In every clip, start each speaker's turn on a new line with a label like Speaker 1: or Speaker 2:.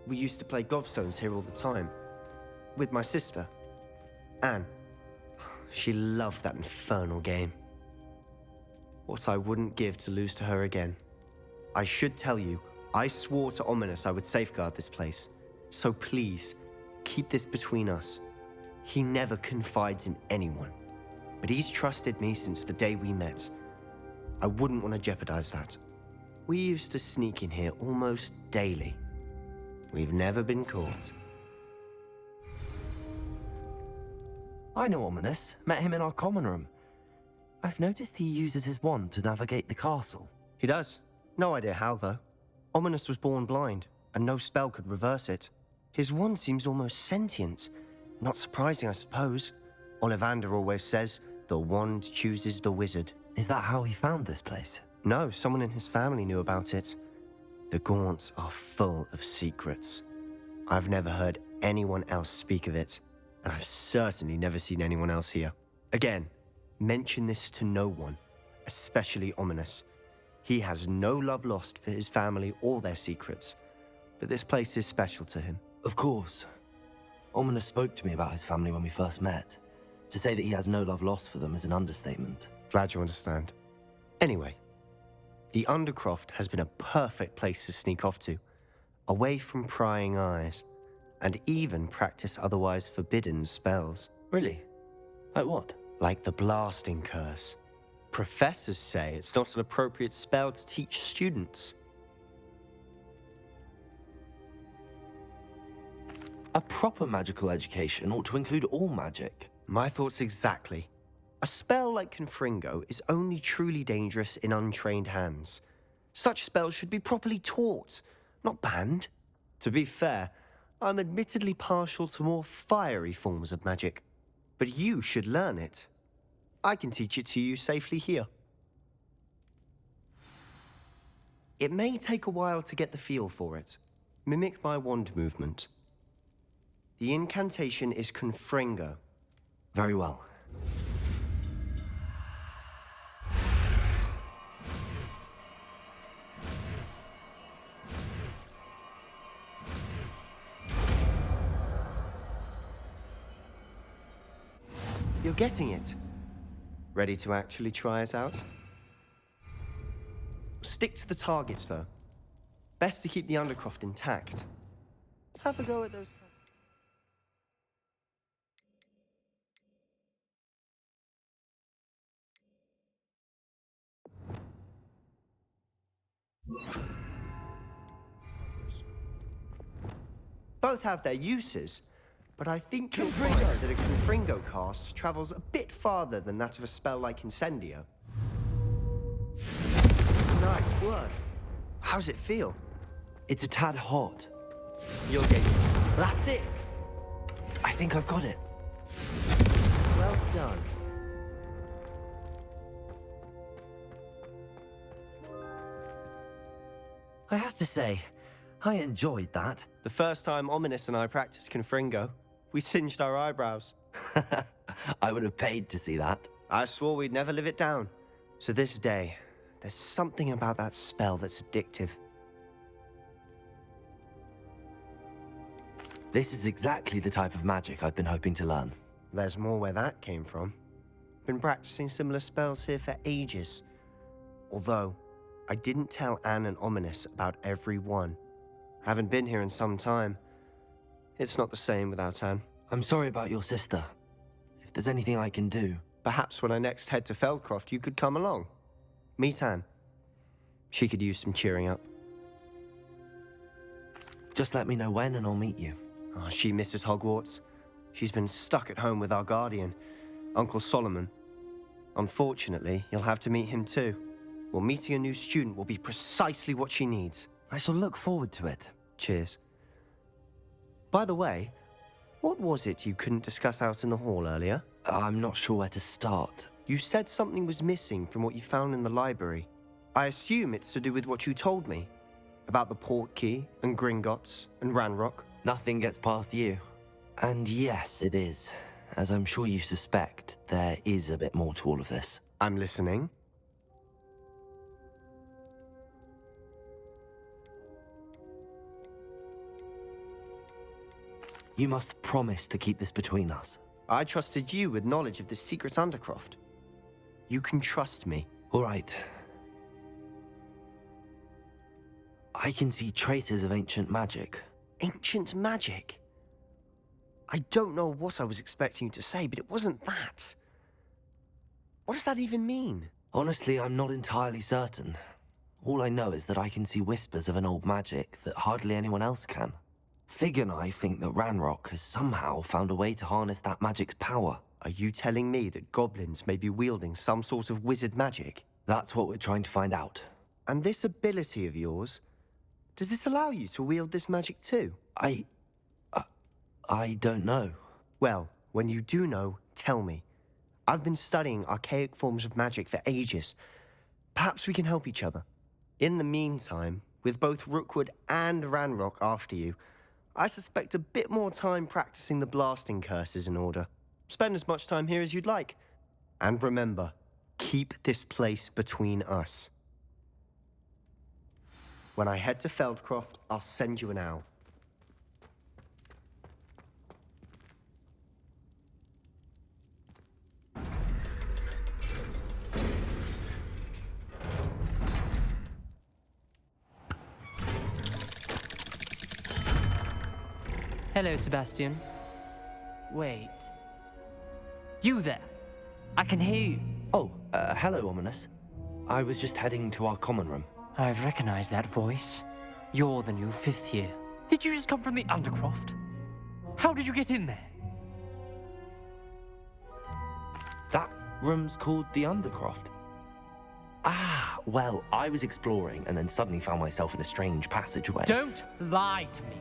Speaker 1: We used to play gobstones here all the time. With my sister, Anne. She loved that infernal game. What I wouldn't give to lose to her again. I should tell you, I swore to Ominous I would safeguard this place. So please, keep this between us. He never confides in anyone. But he's trusted me since the day we met. I wouldn't want to jeopardize that. We used to sneak in here almost daily. We've never been caught.
Speaker 2: I know Ominous. Met him in our common room. I've noticed he uses his wand to navigate the castle.
Speaker 1: He does. No idea how, though. Ominous was born blind, and no spell could reverse it. His wand seems almost sentient. Not surprising, I suppose. Ollivander always says, the wand chooses the wizard.
Speaker 2: Is that how he found this place?
Speaker 1: No, someone in his family knew about it. The Gaunts are full of secrets. I've never heard anyone else speak of it, and I've certainly never seen anyone else here. Again, mention this to no one, especially Ominous. He has no love lost for his family or their secrets, but this place is special to him.
Speaker 2: Of course. Ominous spoke to me about his family when we first met. To say that he has no love lost for them is an understatement.
Speaker 1: Glad you understand. Anyway, the Undercroft has been a perfect place to sneak off to, away from prying eyes, and even practice otherwise forbidden spells.
Speaker 2: Really? Like what?
Speaker 1: Like the blasting curse. Professors say it's not an appropriate spell to teach students.
Speaker 2: A proper magical education ought to include all magic.
Speaker 1: My thoughts exactly. A spell like Confringo is only truly dangerous in untrained hands. Such spells should be properly taught, not banned. To be fair, I'm admittedly partial to more fiery forms of magic. But you should learn it. I can teach it to you safely here. It may take a while to get the feel for it. Mimic my wand movement. The incantation is Confringo.
Speaker 2: Very well.
Speaker 1: You're getting it. Ready to actually try it out? Stick to the targets, though. Best to keep the Undercroft intact. Have a go at those... Both have their uses, but I think you'll find that a Confringo cast travels a bit farther than that of a spell like Incendio. Nice work. How's it feel?
Speaker 2: It's a tad hot.
Speaker 1: You'll get it. That's it!
Speaker 2: I think I've got it.
Speaker 1: Well done.
Speaker 2: I have to say, I enjoyed that.
Speaker 1: The first time Ominous and I practiced Confringo, we singed our eyebrows.
Speaker 2: I would have paid to see that.
Speaker 1: I swore we'd never live it down. To this day, there's something about that spell that's addictive.
Speaker 2: This is exactly the type of magic I've been hoping to learn.
Speaker 1: There's more where that came from. Been practicing similar spells here for ages. Although, I didn't tell Anne and Ominous about every one. Haven't been here in some time. It's not the same without Anne.
Speaker 2: I'm sorry about your sister. If there's anything I can do...
Speaker 1: Perhaps when I next head to Feldcroft, you could come along. Meet Anne. She could use some cheering up.
Speaker 2: Just let me know when and I'll meet you.
Speaker 1: Oh, she misses Hogwarts. She's been stuck at home with our guardian, Uncle Solomon. Unfortunately, you'll have to meet him too. Well, meeting a new student will be precisely what she needs.
Speaker 2: I shall look forward to it.
Speaker 1: Cheers. By the way, what was it you couldn't discuss out in the hall earlier?
Speaker 2: I'm not sure where to start.
Speaker 1: You said something was missing from what you found in the library. I assume it's to do with what you told me. About the Portkey, and Gringotts, and Ranrock.
Speaker 2: Nothing gets past you. And yes, it is. As I'm sure you suspect, there is a bit more to all of this.
Speaker 1: I'm listening.
Speaker 2: You must promise to keep this between us.
Speaker 1: I trusted you with knowledge of the secret Undercroft. You can trust me.
Speaker 2: All right. I can see traces of ancient magic.
Speaker 1: Ancient magic? I don't know what I was expecting you to say, but it wasn't that. What does that even mean?
Speaker 2: Honestly, I'm not entirely certain. All I know is that I can see whispers of an old magic that hardly anyone else can. Fig and I think that Ranrock has somehow found a way to harness that magic's power.
Speaker 1: Are you telling me that goblins may be wielding some sort of wizard magic?
Speaker 2: That's what we're trying to find out.
Speaker 1: And this ability of yours, does it allow you to wield this magic too?
Speaker 2: I don't know.
Speaker 1: Well, when you do know, tell me. I've been studying archaic forms of magic for ages. Perhaps we can help each other. In the meantime, with both Rookwood and Ranrock after you, I suspect a bit more time practicing the blasting curse is in order. Spend as much time here as you'd like. And remember, keep this place between us. When I head to Feldcroft, I'll send you an owl.
Speaker 3: Hello, Sebastian. Wait. You there? I can hear you.
Speaker 2: Oh, hello, Ominous. I was just heading to our common room.
Speaker 3: I've recognized that voice. You're the new 5th year. Did you just come from the Undercroft? How did you get in there?
Speaker 2: That room's called the Undercroft. Ah, well, I was exploring and then suddenly found myself in a strange passageway.
Speaker 3: Don't lie to me.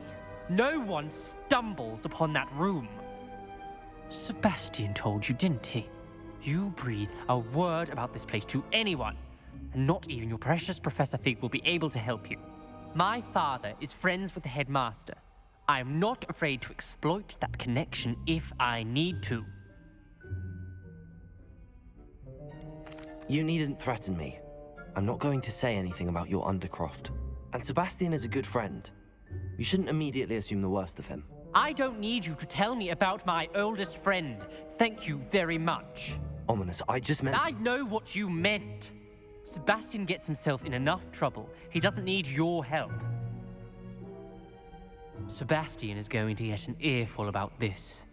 Speaker 3: No one stumbles upon that room. Sebastian told you, didn't he? You breathe a word about this place to anyone, and not even your precious Professor Fig will be able to help you. My father is friends with the headmaster. I am not afraid to exploit that connection if I need to.
Speaker 2: You needn't threaten me. I'm not going to say anything about your Undercroft. And Sebastian is a good friend. You shouldn't immediately assume the worst of him.
Speaker 3: I don't need you to tell me about my oldest friend. Thank you very much.
Speaker 2: Ominous, I just meant...
Speaker 3: I know what you meant. Sebastian gets himself in enough trouble. He doesn't need your help. Sebastian is going to get an earful about this.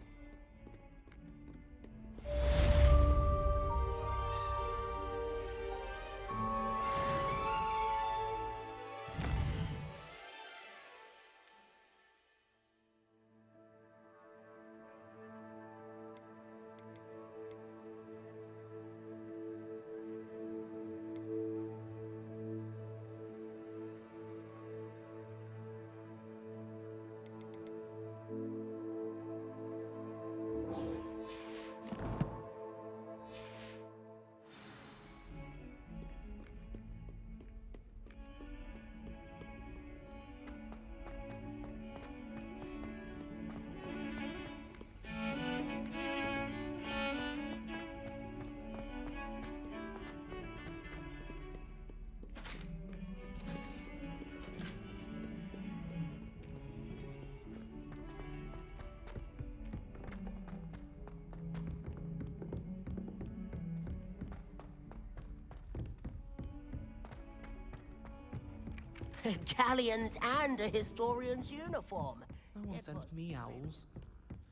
Speaker 4: Galleons and a historian's uniform.
Speaker 5: No one sends me owls.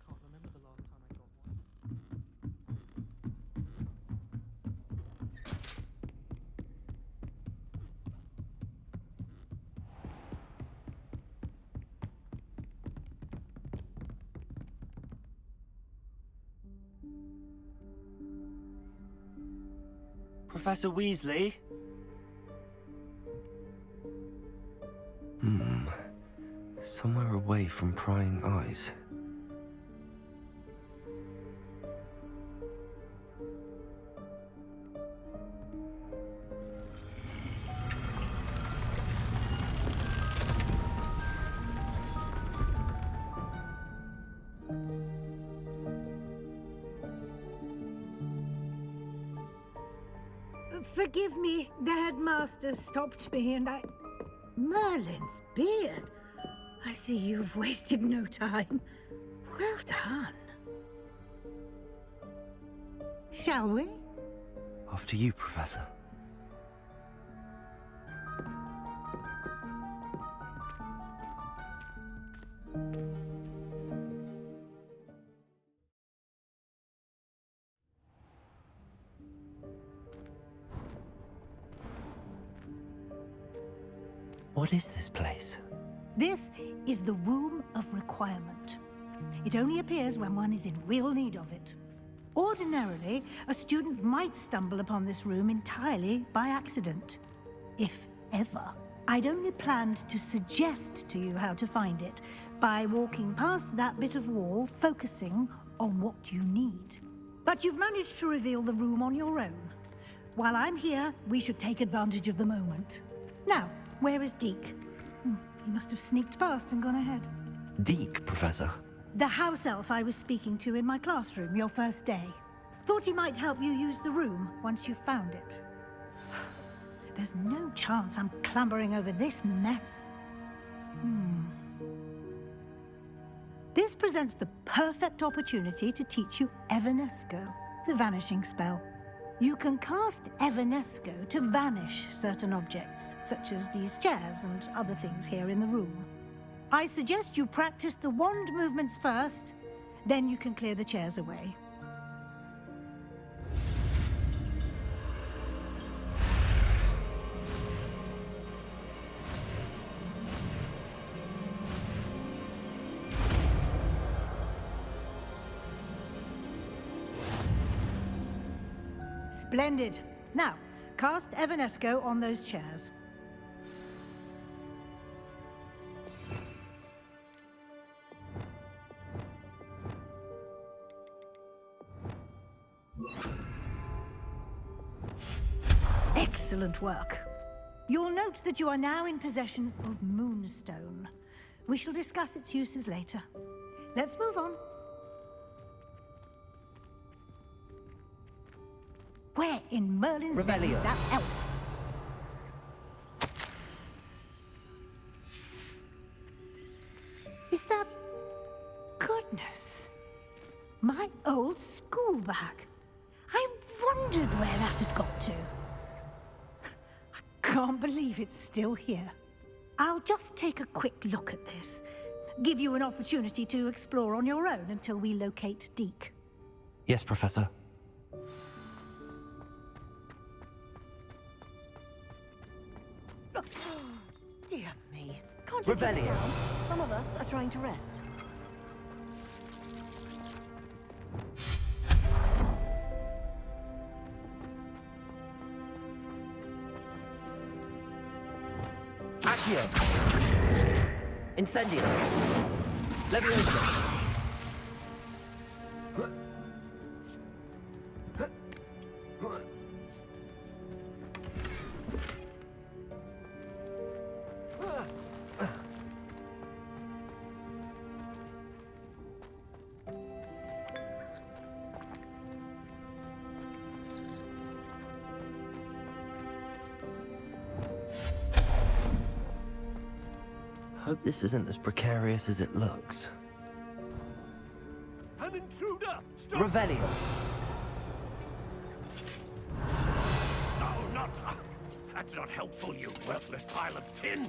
Speaker 5: Can't remember the last time I got one.
Speaker 2: Professor Weasley? Somewhere away from prying eyes.
Speaker 6: Forgive me, the headmaster stopped me and I... Merlin's beard. I see you've wasted no time. Well done. Shall we?
Speaker 2: After you, Professor. What is this place?
Speaker 6: This is the Room of Requirement. It only appears when one is in real need of it. Ordinarily, a student might stumble upon this room entirely by accident. If ever. I'd only planned to suggest to you how to find it by walking past that bit of wall, focusing on what you need. But you've managed to reveal the room on your own. While I'm here, we should take advantage of the moment. Now, where is Deke? He must have sneaked past and gone ahead.
Speaker 2: Deke, Professor.
Speaker 6: The house elf I was speaking to in my classroom your first day. Thought he might help you use the room once you found it. There's no chance I'm clambering over this mess. This presents the perfect opportunity to teach you Evanesco, the vanishing spell. You can cast Evanesco to vanish certain objects, such as these chairs and other things here in the room. I suggest you practice the wand movements first, then you can clear the chairs away. Splendid. Now, cast Evanesco on those chairs. Excellent work. You'll note that you are now in possession of Moonstone. We shall discuss its uses later. Let's move on. Where in Merlin's name is that elf? Is that... Goodness. My old school bag. I wondered where that had got to. I can't believe it's still here. I'll just take a quick look at this. Give you an opportunity to explore on your own until we locate Deke.
Speaker 2: Yes, Professor.
Speaker 7: Dear me. Can't you get down? Some of us are trying to rest.
Speaker 2: Accio! Incendio! Leviosa! Hope this isn't as precarious as it looks.
Speaker 8: An intruder! Stop!
Speaker 2: Revelio!
Speaker 8: No, not... that's not helpful, you worthless pile of tin!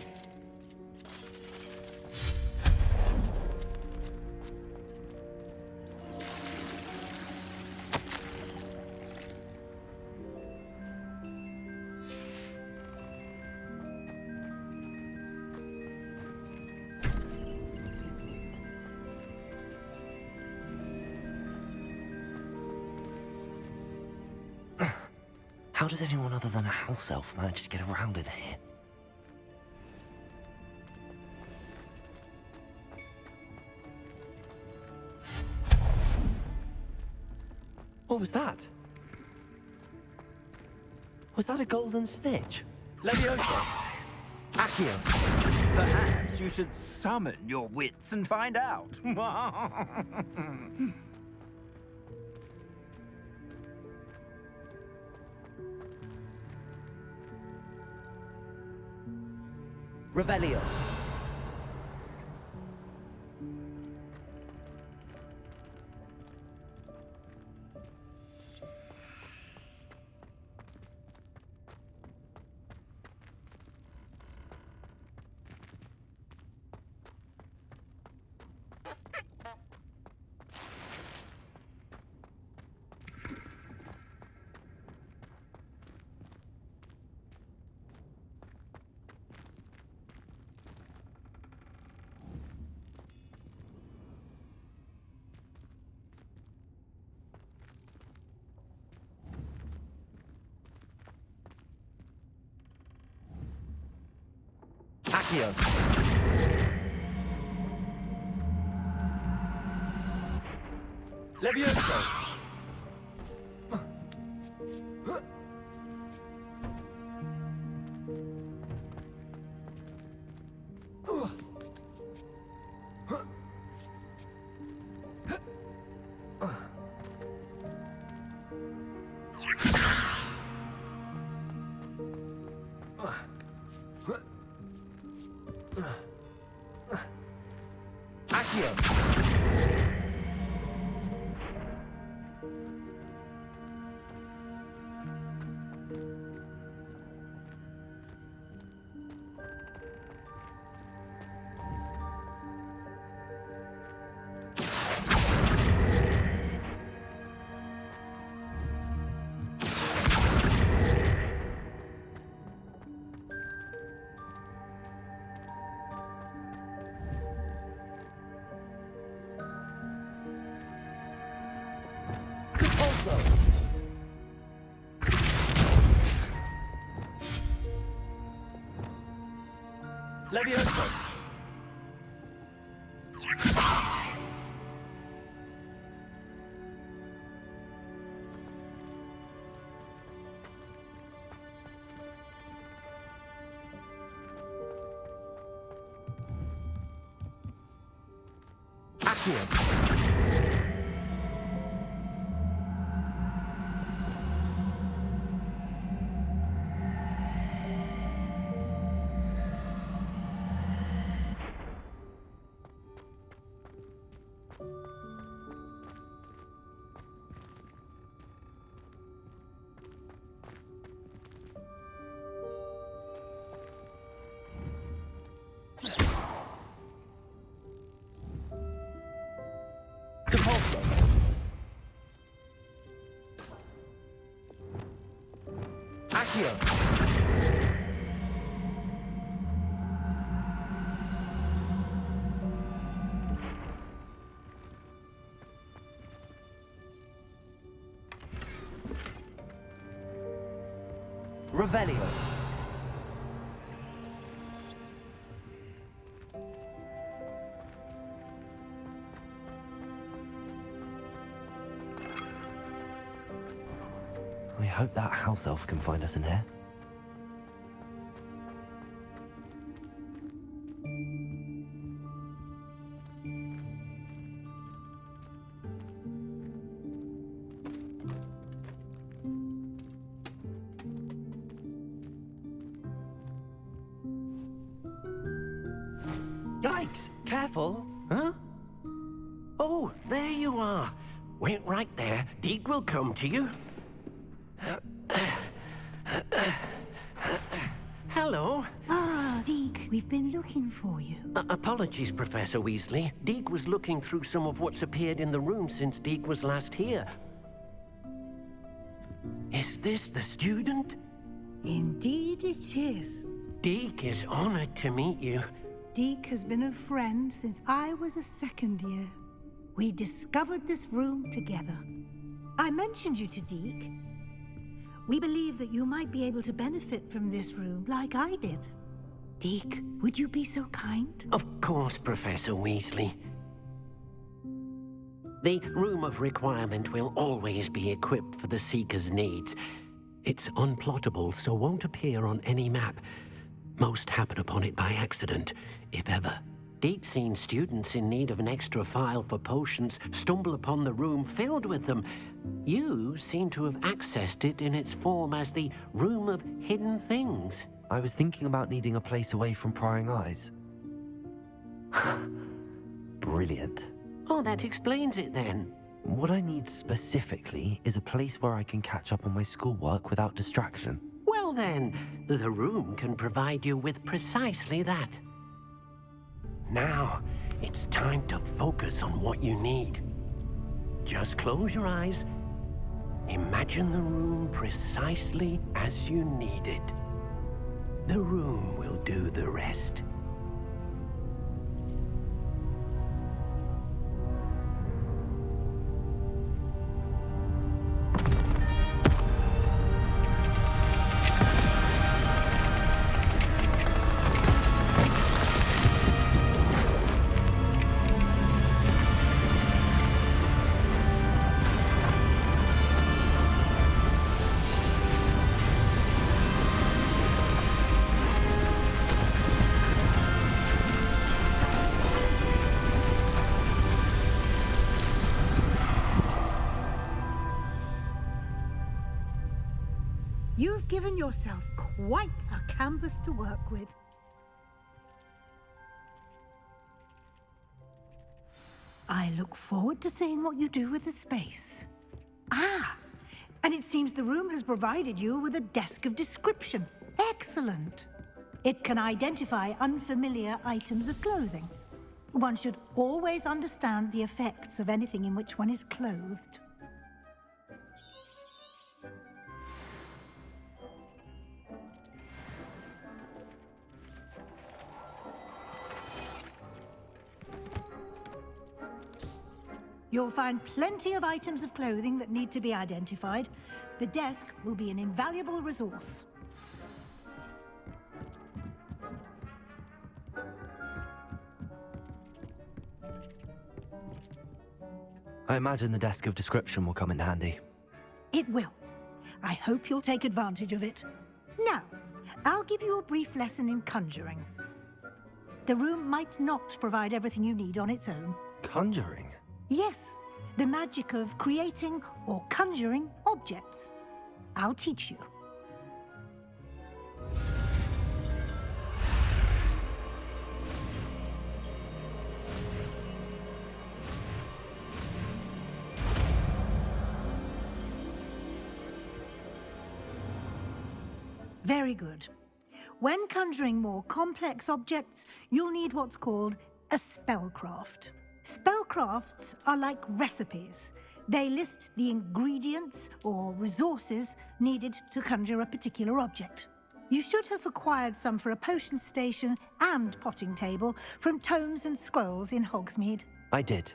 Speaker 2: How does anyone other than a house elf manage to get around in here? What was that? Was that a golden snitch?
Speaker 8: Leviosa!
Speaker 2: Accio!
Speaker 9: Perhaps you should summon your wits and find out.
Speaker 2: Revelio! Accio. Levioso. Levioso. Accio. Depulso. Accio. Revelio. I hope that house elf can find us in here.
Speaker 4: Yikes! Careful! Huh? Oh, there you are. Wait right there. Deke will come to you. Hello.
Speaker 6: Ah, Deke, we've been looking for you.
Speaker 4: Apologies, Professor Weasley. Deke was looking through some of what's appeared in the room since Deke was last here. Is this the student?
Speaker 6: Indeed it is.
Speaker 4: Deke is honored to meet you.
Speaker 6: Deke has been a friend since I was a second year. We discovered this room together. I mentioned you to Deke. We believe that you might be able to benefit from this room like I did. Deke, would you be so kind?
Speaker 4: Of course, Professor Weasley. The Room of Requirement will always be equipped for the Seeker's needs. It's unplottable, so won't appear on any map. Most happen upon it by accident, if ever. Deke's seen students in need of an extra file for potions stumble upon the room filled with them. You seem to have accessed it in its form as the Room of Hidden Things.
Speaker 2: I was thinking about needing a place away from prying eyes. Brilliant.
Speaker 4: Oh, that explains it then.
Speaker 2: What I need specifically is a place where I can catch up on my schoolwork without distraction.
Speaker 4: Well then, the room can provide you with precisely that. Now, it's time to focus on what you need. Just close your eyes. Imagine the room precisely as you need it. The room will do the rest.
Speaker 6: You've given yourself quite a canvas to work with. I look forward to seeing what you do with the space. Ah, and it seems the room has provided you with a desk of description. Excellent. It can identify unfamiliar items of clothing. One should always understand the effects of anything in which one is clothed. You'll find plenty of items of clothing that need to be identified. The desk will be an invaluable resource.
Speaker 2: I imagine the desk of description will come in handy.
Speaker 6: It will. I hope you'll take advantage of it. Now, I'll give you a brief lesson in conjuring. The room might not provide everything you need on its own.
Speaker 2: Conjuring?
Speaker 6: Yes, the magic of creating or conjuring objects. I'll teach you. Very good. When conjuring more complex objects, you'll need what's called a spellcraft. Spellcrafts are like recipes. They list the ingredients or resources needed to conjure a particular object. You should have acquired some for a potion station and potting table from tomes and scrolls in Hogsmeade.
Speaker 2: I did.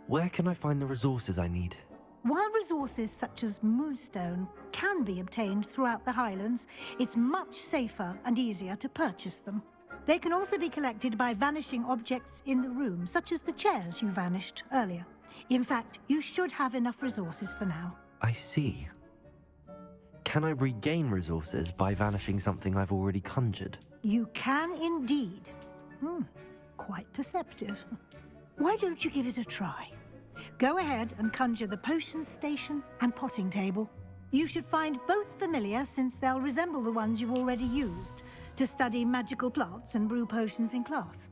Speaker 2: Where can I find the resources I need?
Speaker 6: While resources such as moonstone can be obtained throughout the Highlands, it's much safer and easier to purchase them. They can also be collected by vanishing objects in the room, such as the chairs you vanished earlier. In fact, you should have enough resources for now.
Speaker 2: I see. Can I regain resources by vanishing something I've already conjured?
Speaker 6: You can indeed. Quite perceptive. Why don't you give it a try? Go ahead and conjure the potion station and potting table. You should find both familiar, since they'll resemble the ones you've already used to study magical plants and brew potions in class.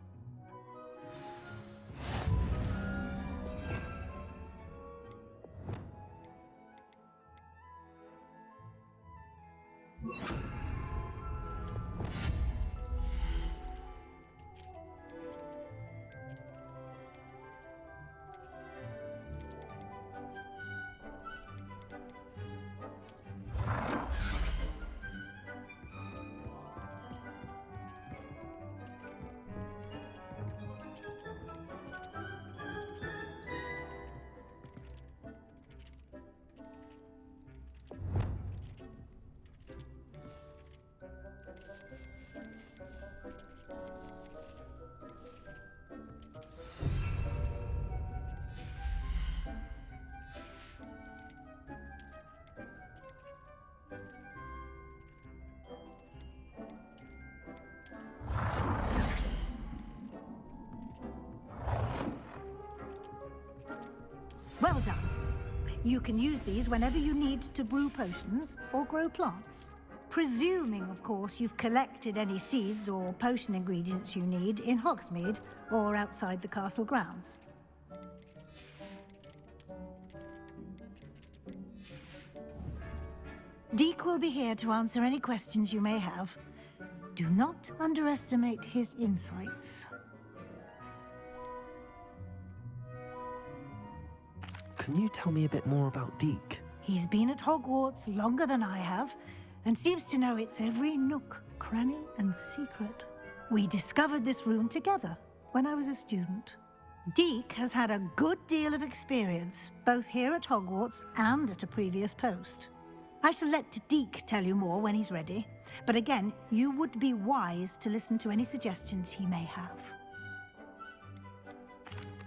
Speaker 6: Well done. You can use these whenever you need to brew potions or grow plants. Presuming, of course, you've collected any seeds or potion ingredients you need in Hogsmeade or outside the castle grounds. Deek will be here to answer any questions you may have. Do not underestimate his insights.
Speaker 2: Can you tell me a bit more about Deek?
Speaker 6: He's been at Hogwarts longer than I have, and seems to know its every nook, cranny, and secret. We discovered this room together when I was a student. Deek has had a good deal of experience, both here at Hogwarts and at a previous post. I shall let Deek tell you more when he's ready, but again, you would be wise to listen to any suggestions he may have.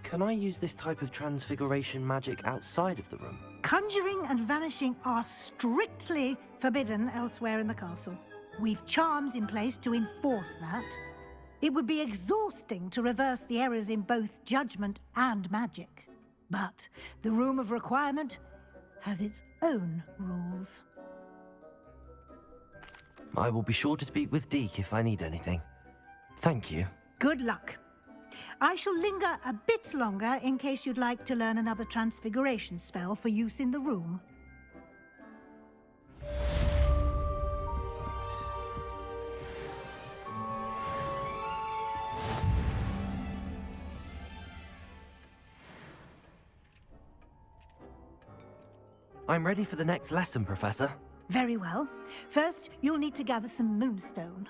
Speaker 2: Can I use this type of transfiguration magic outside of the room?
Speaker 6: Conjuring and vanishing are strictly forbidden elsewhere in the castle. We've charms in place to enforce that. It would be exhausting to reverse the errors in both judgment and magic. But the Room of Requirement has its own rules.
Speaker 2: I will be sure to speak with Deke if I need anything. Thank you.
Speaker 6: Good luck. I shall linger a bit longer in case you'd like to learn another transfiguration spell for use in the room.
Speaker 2: I'm ready for the next lesson, Professor.
Speaker 6: Very well. First, you'll need to gather some moonstone.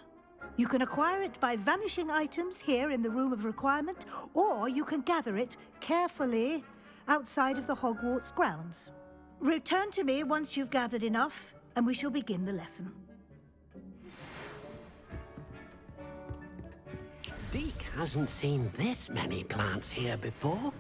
Speaker 6: You can acquire it by vanishing items here in the Room of Requirement, or you can gather it carefully outside of the Hogwarts grounds. Return to me once you've gathered enough, and we shall begin the lesson.
Speaker 4: Deke hasn't seen this many plants here before.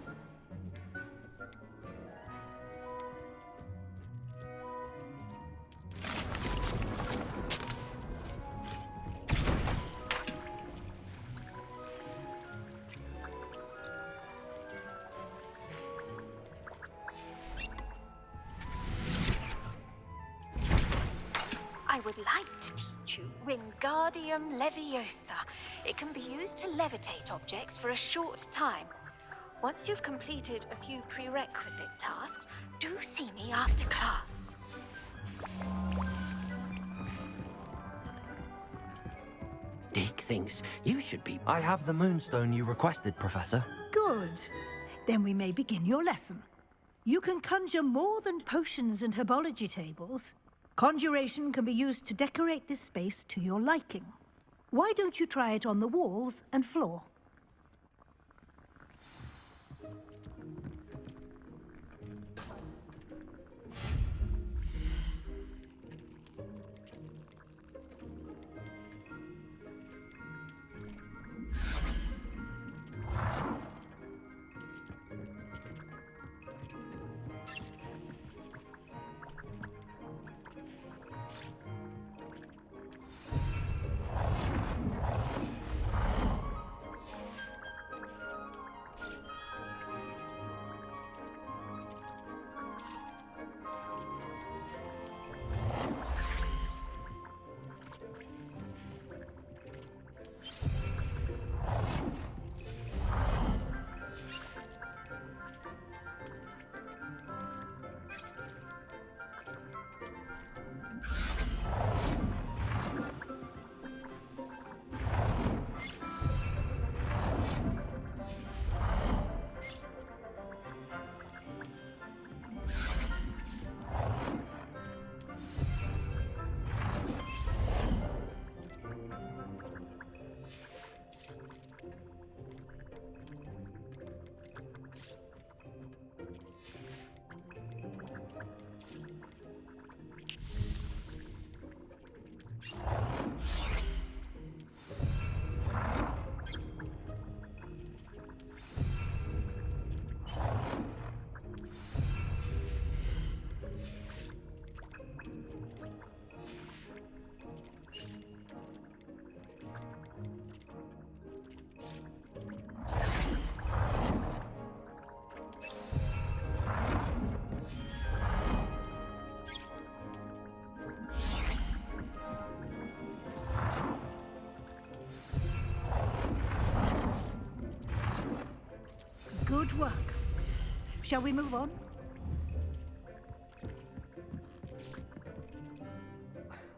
Speaker 10: I would like to teach you Wingardium Leviosa. It can be used to levitate objects for a short time. Once you've completed a few prerequisite tasks, do see me after class.
Speaker 4: Deke thinks you should be...
Speaker 2: I have the moonstone you requested, Professor.
Speaker 6: Good. Then we may begin your lesson. You can conjure more than potions and herbology tables. Conjuration can be used to decorate this space to your liking. Why don't you try it on the walls and floor? Good work. Shall we move on?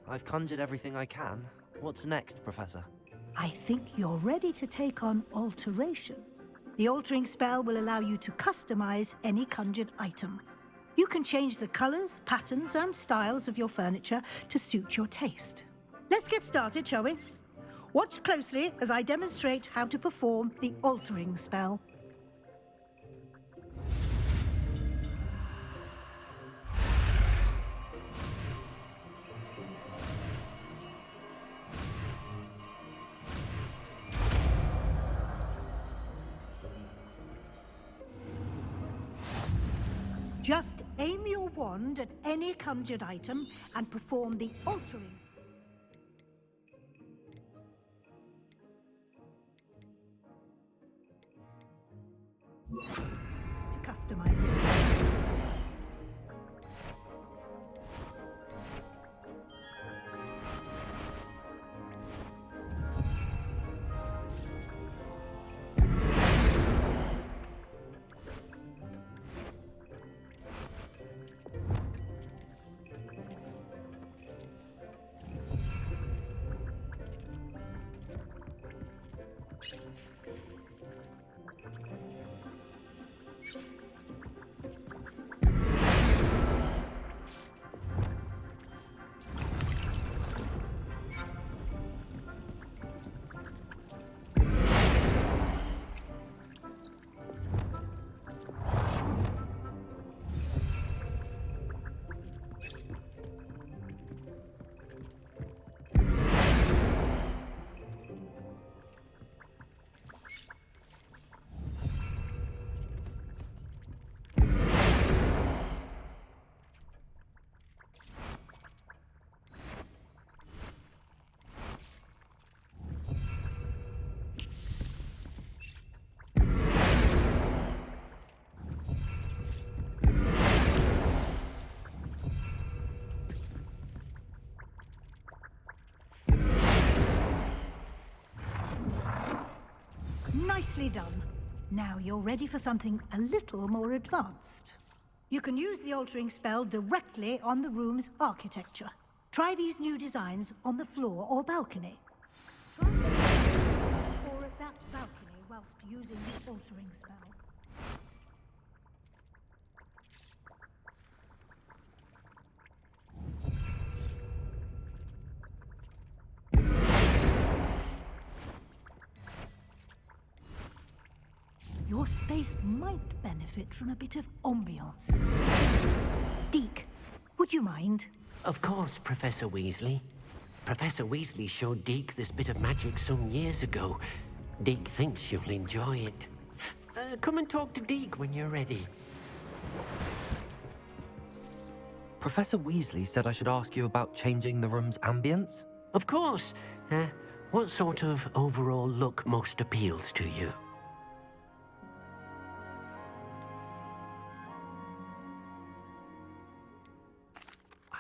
Speaker 2: I've conjured everything I can. What's next, Professor?
Speaker 6: I think you're ready to take on alteration. The altering spell will allow you to customize any conjured item. You can change the colors, patterns, and styles of your furniture to suit your taste. Let's get started, shall we? Watch closely as I demonstrate how to perform the altering spell. Just aim your wand at any conjured item and perform the altering. To customize it. Nicely done. Now you're ready for something a little more advanced. You can use the altering spell directly on the room's architecture. Try these new designs on the floor or balcony. Try them or at that balcony whilst using the altering spell. Your space might benefit from a bit of ambiance. Deke, would you mind?
Speaker 4: Of course, Professor Weasley. Professor Weasley showed Deke this bit of magic some years ago. Deke thinks you'll enjoy it. Come and talk to Deke when you're ready.
Speaker 2: Professor Weasley said I should ask you about changing the room's ambience?
Speaker 4: Of course. What sort of overall look most appeals to you?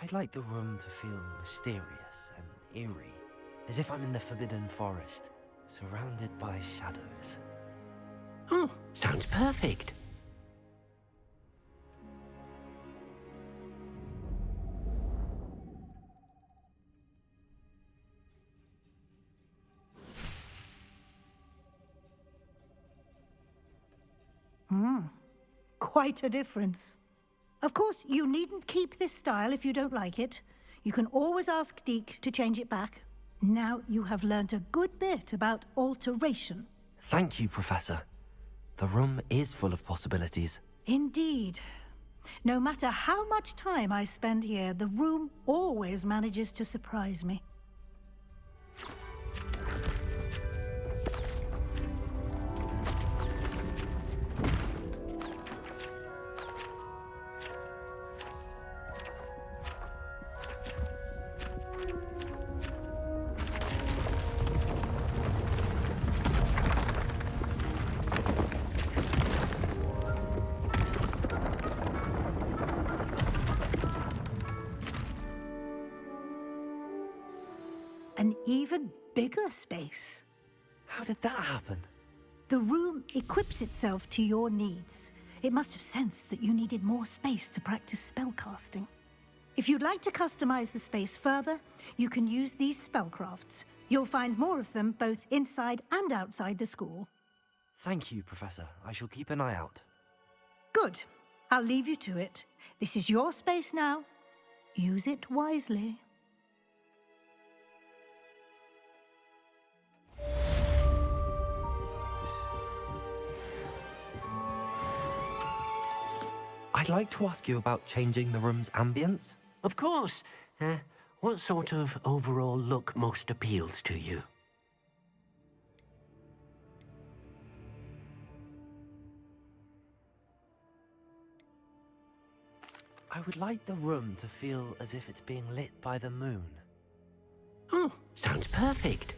Speaker 2: I'd like the room to feel mysterious and eerie, as if I'm in the Forbidden Forest, surrounded by shadows.
Speaker 4: Oh, sounds perfect.
Speaker 6: Quite a difference. Of course, you needn't keep this style if you don't like it. You can always ask Deke to change it back. Now you have learnt a good bit about alteration.
Speaker 2: Thank you, Professor. The room is full of possibilities.
Speaker 6: Indeed. No matter how much time I spend here, the room always manages to surprise me. An even bigger space.
Speaker 2: How did that happen?
Speaker 6: The room equips itself to your needs. It must have sensed that you needed more space to practice spellcasting. If you'd like to customize the space further, you can use these spellcrafts. You'll find more of them both inside and outside the school.
Speaker 2: Thank you, Professor. I shall keep an eye out.
Speaker 6: Good. I'll leave you to it. This is your space now. Use it wisely.
Speaker 2: I'd like to ask you about changing the room's ambience.
Speaker 4: Of course. What sort of overall look most appeals to you?
Speaker 2: I would like the room to feel as if it's being lit by the moon.
Speaker 4: Oh, sounds perfect.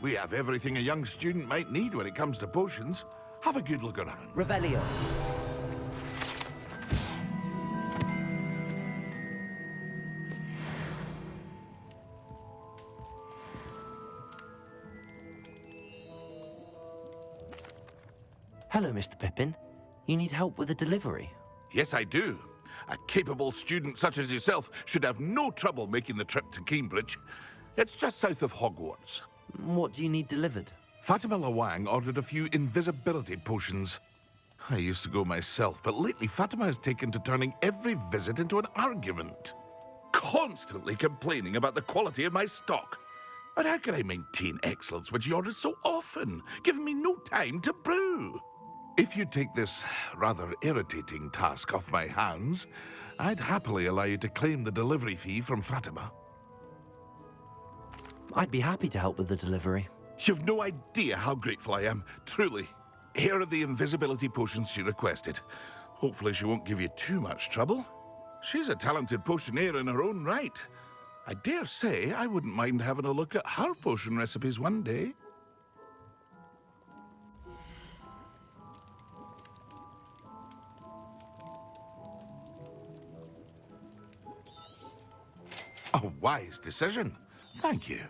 Speaker 11: We have everything a young student might need when it comes to potions. Have a good look around.
Speaker 2: Revelio. Hello, Mr. Pippin. You need help with a delivery?
Speaker 11: Yes, I do. A capable student such as yourself should have no trouble making the trip to Cambridge. It's just south of Hogwarts.
Speaker 2: What do you need delivered?
Speaker 11: Fatima Lawang ordered a few invisibility potions. I used to go myself, but lately Fatima has taken to turning every visit into an argument. Constantly complaining about the quality of my stock. But how can I maintain excellence when she orders so often, giving me no time to brew? If you take this rather irritating task off my hands, I'd happily allow you to claim the delivery fee from Fatima.
Speaker 2: I'd be happy to help with the delivery.
Speaker 11: You've no idea how grateful I am, truly. Here are the invisibility potions she requested. Hopefully she won't give you too much trouble. She's a talented potioneer in her own right. I dare say I wouldn't mind having a look at her potion recipes one day. A wise decision. Thank you.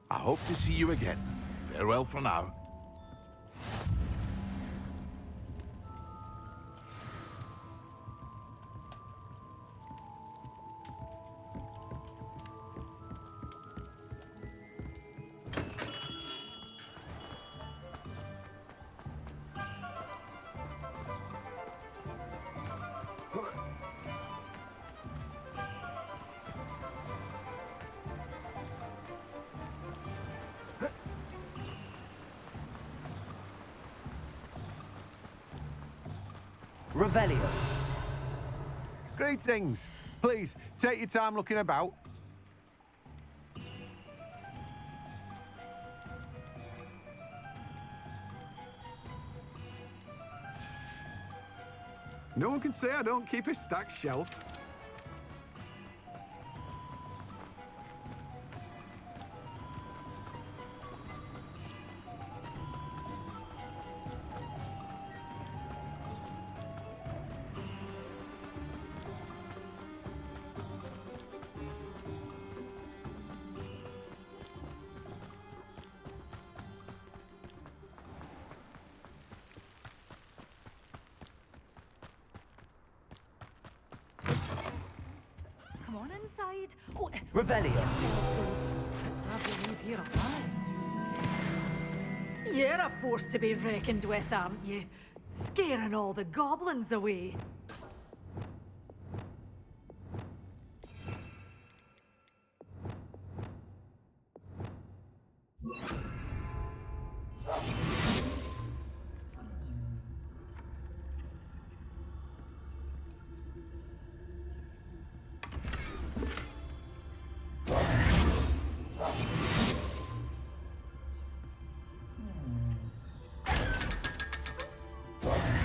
Speaker 11: I hope to see you again. Farewell for now.
Speaker 2: Revelio.
Speaker 12: Greetings. Please, take your time looking about. No one can say I don't keep a stacked shelf.
Speaker 7: Come on inside. Oh,
Speaker 2: Revelio.
Speaker 7: let's have you leave here alive. You're a force to be reckoned with, aren't you? Scaring all the goblins away.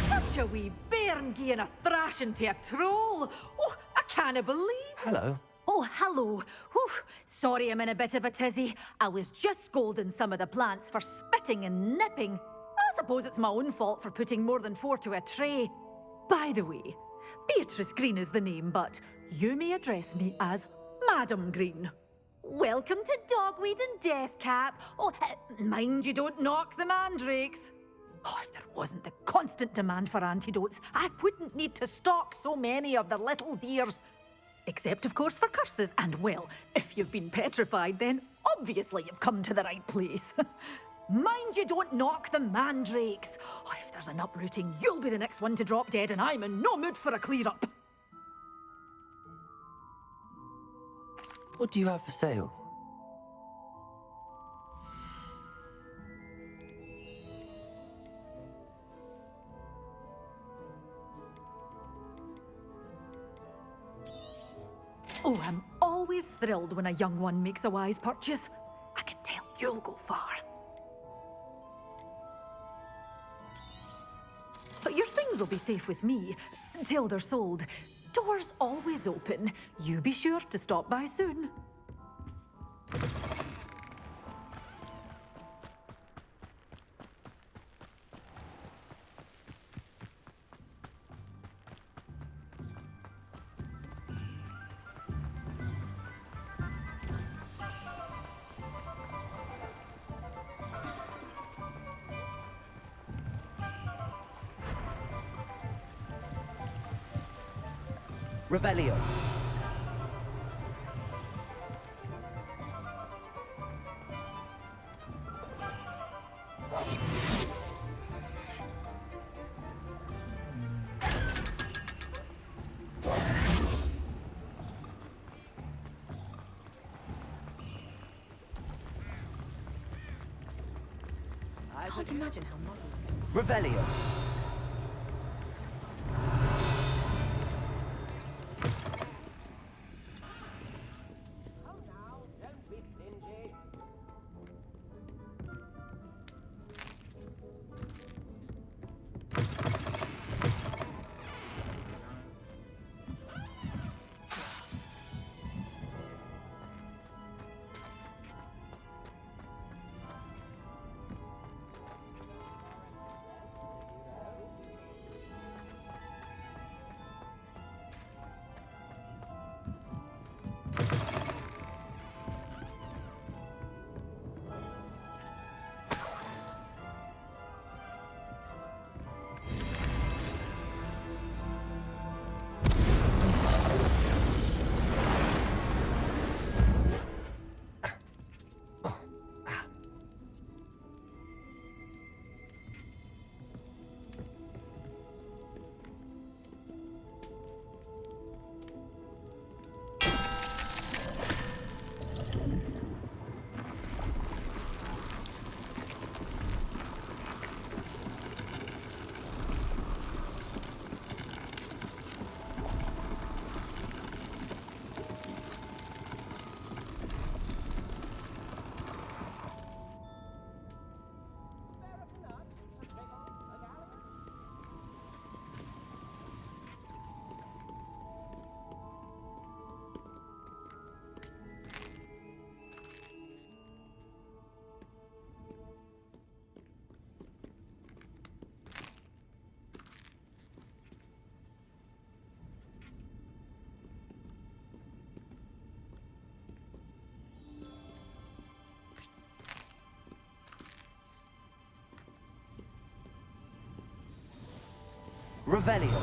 Speaker 7: Such a wee bairn gieing a thrashing to a troll. Oh, I can't believe.
Speaker 2: Hello.
Speaker 7: Oh, hello. Whew. Sorry I'm in a bit of a tizzy. I was just scolding some of the plants for spitting and nipping. I suppose it's my own fault for putting more than 4 to a tray. By the way, Beatrice Green is the name, but you may address me as Madam Green. Welcome to Dogweed and Deathcap. Oh, mind you don't knock the mandrakes. Oh, if there wasn't the constant demand for antidotes, I wouldn't need to stock so many of the little dears. Except, of course, for curses. And, well, if you've been petrified, then obviously you've come to the right place. Mind you don't knock the mandrakes. Oh, if there's an uprooting, you'll be the next one to drop dead, and I'm in no mood for a clear-up.
Speaker 2: What do you have for sale?
Speaker 7: Oh, I'm always thrilled when a young one makes a wise purchase. I can tell you'll go far. But your things will be safe with me, till they're sold. Doors always open. You be sure to stop by soon.
Speaker 2: Revelio.
Speaker 10: I can't imagine how modern.
Speaker 2: Revelio. Revelio.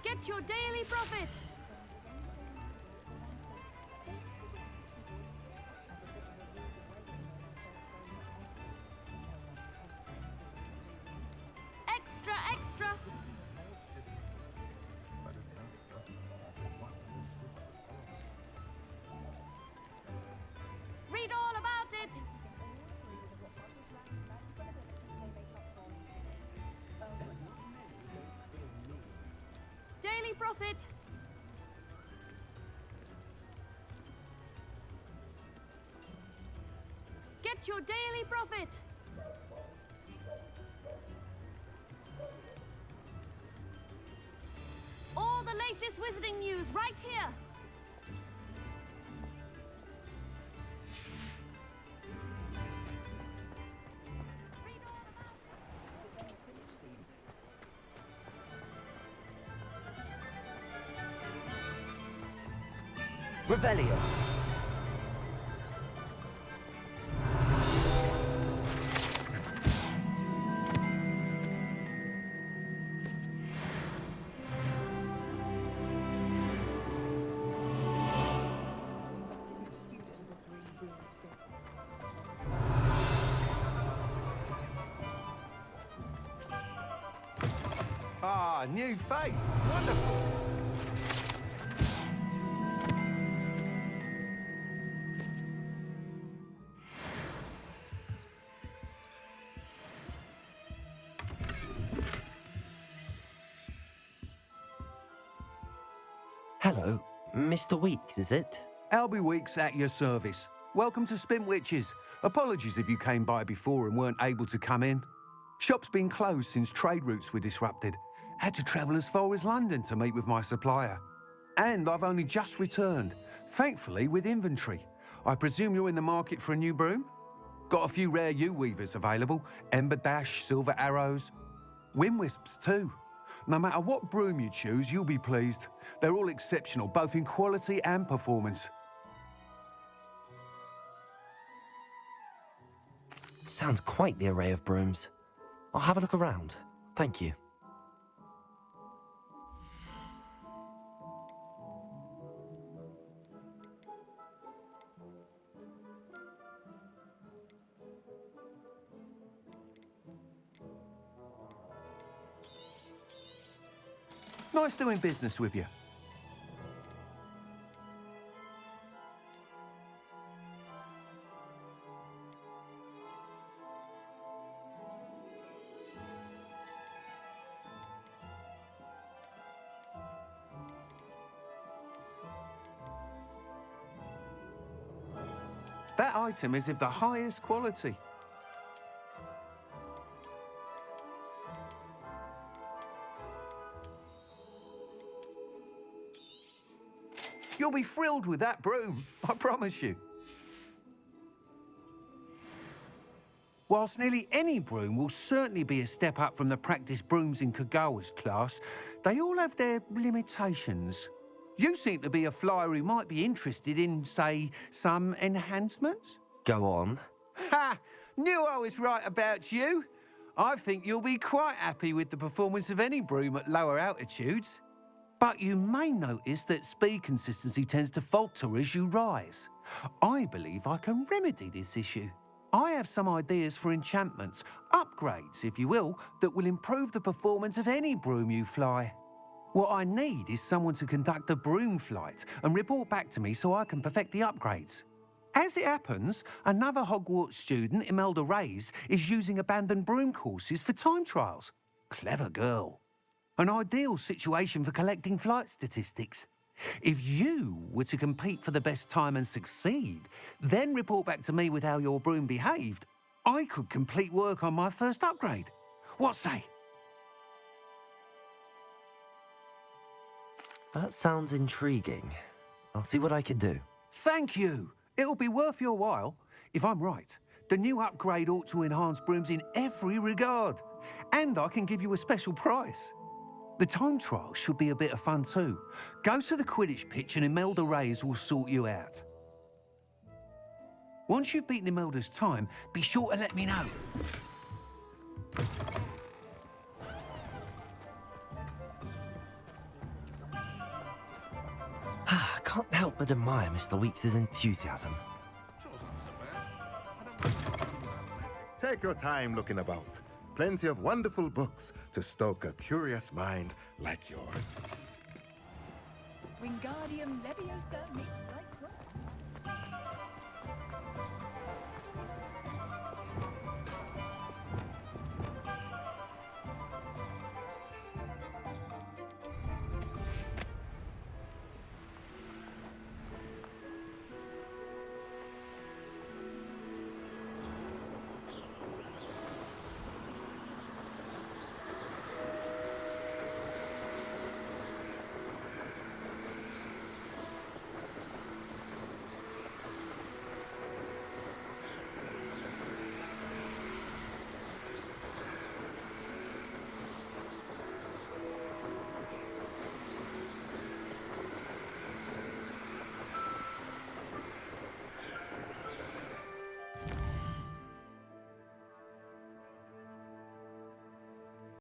Speaker 13: Get your daily profit! Extra, extra! profit. Get your daily profit. All the latest wizarding news right here.
Speaker 2: Revelio.
Speaker 12: Ah, new face. Wonderful.
Speaker 2: Hello, Mr. Weeks, is it?
Speaker 12: Albie Weeks at your service. Welcome to Spintwitches. Apologies if you came by before and weren't able to come in. Shop's been closed since trade routes were disrupted. Had to travel as far as London to meet with my supplier. And I've only just returned, thankfully with inventory. I presume you're in the market for a new broom? Got a few rare U-weavers available, Ember Dash, Silver Arrows, Wind Wisps too. No matter what broom you choose, you'll be pleased. They're all exceptional, both in quality and performance.
Speaker 2: Sounds quite the array of brooms. I'll have a look around. Thank you.
Speaker 12: Nice doing business with you. That item is of the highest quality. You'll be thrilled with that broom, I promise you. Whilst nearly any broom will certainly be a step up from the practice brooms in Kagawa's class, they all have their limitations. You seem to be a flyer who might be interested in, say, some enhancements?
Speaker 2: Go on.
Speaker 12: Ha! Knew I was right about you. I think you'll be quite happy with the performance of any broom at lower altitudes. But you may notice that speed consistency tends to falter as you rise. I believe I can remedy this issue. I have some ideas for enchantments, upgrades, if you will, that will improve the performance of any broom you fly. What I need is someone to conduct a broom flight and report back to me so I can perfect the upgrades. As it happens, another Hogwarts student, Imelda Reyes, is using abandoned broom courses for time trials. Clever girl. An ideal situation for collecting flight statistics. If you were to compete for the best time and succeed, then report back to me with how your broom behaved, I could complete work on my first upgrade. What say?
Speaker 2: That sounds intriguing. I'll see what I can do.
Speaker 12: Thank you. It'll be worth your while. If I'm right, the new upgrade ought to enhance brooms in every regard. And I can give you a special price. The time trial should be a bit of fun too. Go to the Quidditch pitch and Imelda Reyes will sort you out. Once you've beaten Imelda's time, be sure to let me know.
Speaker 2: Can't help but admire Mr. Weeks' enthusiasm.
Speaker 14: Take your time looking about. Plenty of wonderful books to stoke a curious mind like yours.
Speaker 15: Wingardium Leviosa makes light work.